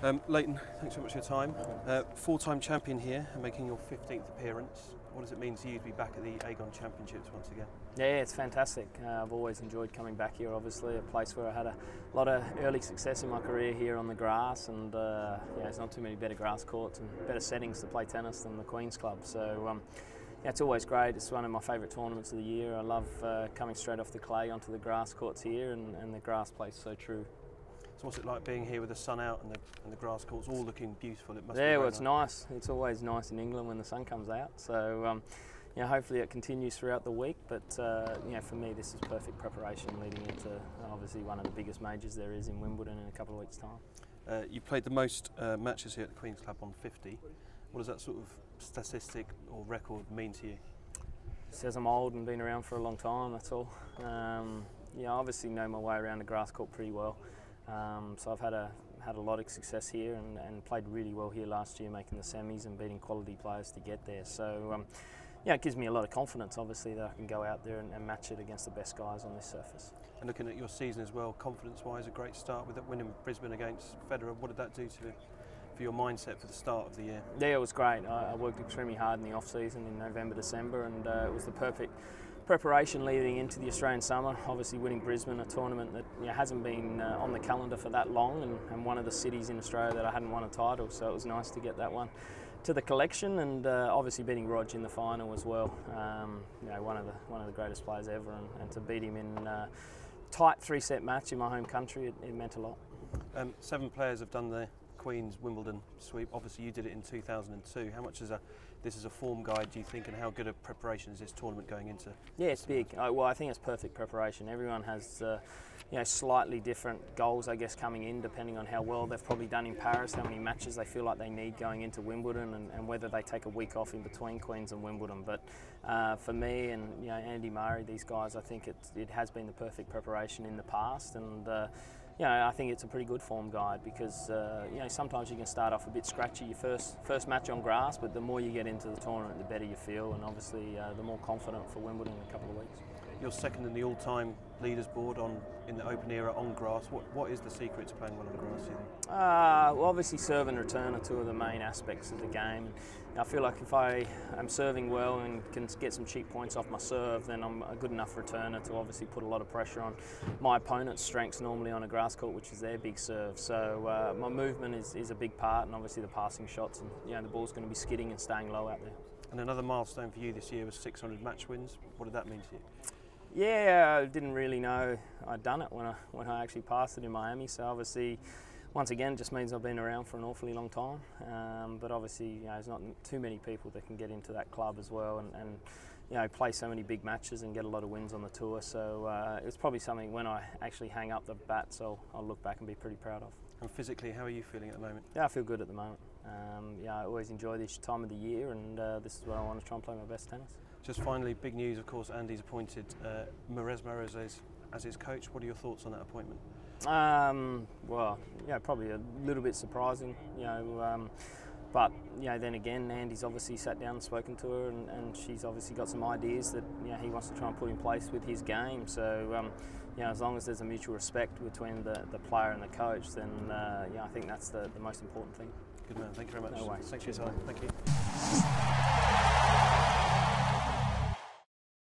Lleyton, thanks so much for your time. Four-time champion here and making your 15th appearance. What does it mean to you to be back at the Aegon Championships once again? Yeah, it's fantastic. I've always enjoyed coming back here, obviously, a place where I had a lot of early success in my career here on the grass, and there's not too many better grass courts and better settings to play tennis than the Queen's Club. So it's always great. It's one of my favourite tournaments of the year. I love coming straight off the clay onto the grass courts here, and the grass plays so true. So what's it like being here with the sun out and the grass courts all looking beautiful? It must Yeah, be well, it's nice. It's always nice in England when the sun comes out. So hopefully it continues throughout the week. But for me, this is perfect preparation leading into obviously one of the biggest majors there is in Wimbledon in a couple of weeks' time. You played the most matches here at the Queen's Club on 50. What does that sort of statistic or record mean to you? It says I'm old and been around for a long time, that's all. I obviously know my way around the grass court pretty well. So I've had a lot of success here and played really well here last year, making the semis and beating quality players to get there. So it gives me a lot of confidence, obviously, that I can go out there and match it against the best guys on this surface. And looking at your season as well, confidence-wise, a great start with that win in Brisbane against Federer. What did that do for your mindset for the start of the year? Yeah, it was great. I worked extremely hard in the off-season in November, December, and it was the perfect preparation leading into the Australian summer. Obviously winning Brisbane, a tournament that hasn't been on the calendar for that long, and one of the cities in Australia that I hadn't won a title, so it was nice to get that one to the collection, and obviously beating Rog in the final as well. One of the greatest players ever, and to beat him in a tight three-set match in my home country, it meant a lot. 7 players have done the Queen's Wimbledon sweep. Obviously you did it in 2002. How much is this is a form guide, do you think, and how good a preparation is this tournament going into? Yeah, it's big. Well, I think it's perfect preparation. Everyone has slightly different goals, I guess, coming in depending on how well they've probably done in Paris, how many matches they feel like they need going into Wimbledon, and whether they take a week off in between Queen's and Wimbledon. But for me and Andy Murray, these guys, I think it has been the perfect preparation in the past, and I think it's a pretty good form guide because sometimes you can start off a bit scratchy your first match on grass, but the more you get into the tournament, the better you feel, and obviously the more confident for Wimbledon in a couple of weeks. You're second in the all-time leaders board in the Open era on grass. What is the secret to playing well on grass, do you think? Well, obviously serve and return are two of the main aspects of the game. I feel like if I am serving well and can get some cheap points off my serve, then I'm a good enough returner to obviously put a lot of pressure on my opponent's strengths normally on a grass court, which is their big serve. So my movement is a big part, and obviously the passing shots, and the ball's going to be skidding and staying low out there. And another milestone for you this year was 600 match wins. What did that mean to you? Yeah, I didn't really know I'd done it when I actually passed it in Miami. So obviously, once again, it just means I've been around for an awfully long time. But obviously, there's not too many people that can get into that club as well, and play so many big matches and get a lot of wins on the tour. So it's probably something when I actually hang up the bats, I'll look back and be pretty proud of. And physically, how are you feeling at the moment? Yeah, I feel good at the moment. I always enjoy this time of the year, and this is where I want to try and play my best tennis. Just finally, big news, of course, Andy's appointed Maresma as his coach. What are your thoughts on that appointment? Well, probably a little bit surprising, but then again, Andy's obviously sat down and spoken to her, and she's obviously got some ideas that he wants to try and put in place with his game. So as long as there's a mutual respect between the player and the coach, then I think that's the most important thing. Good man, thank you very much. No way. Thanks for your time. Thank you.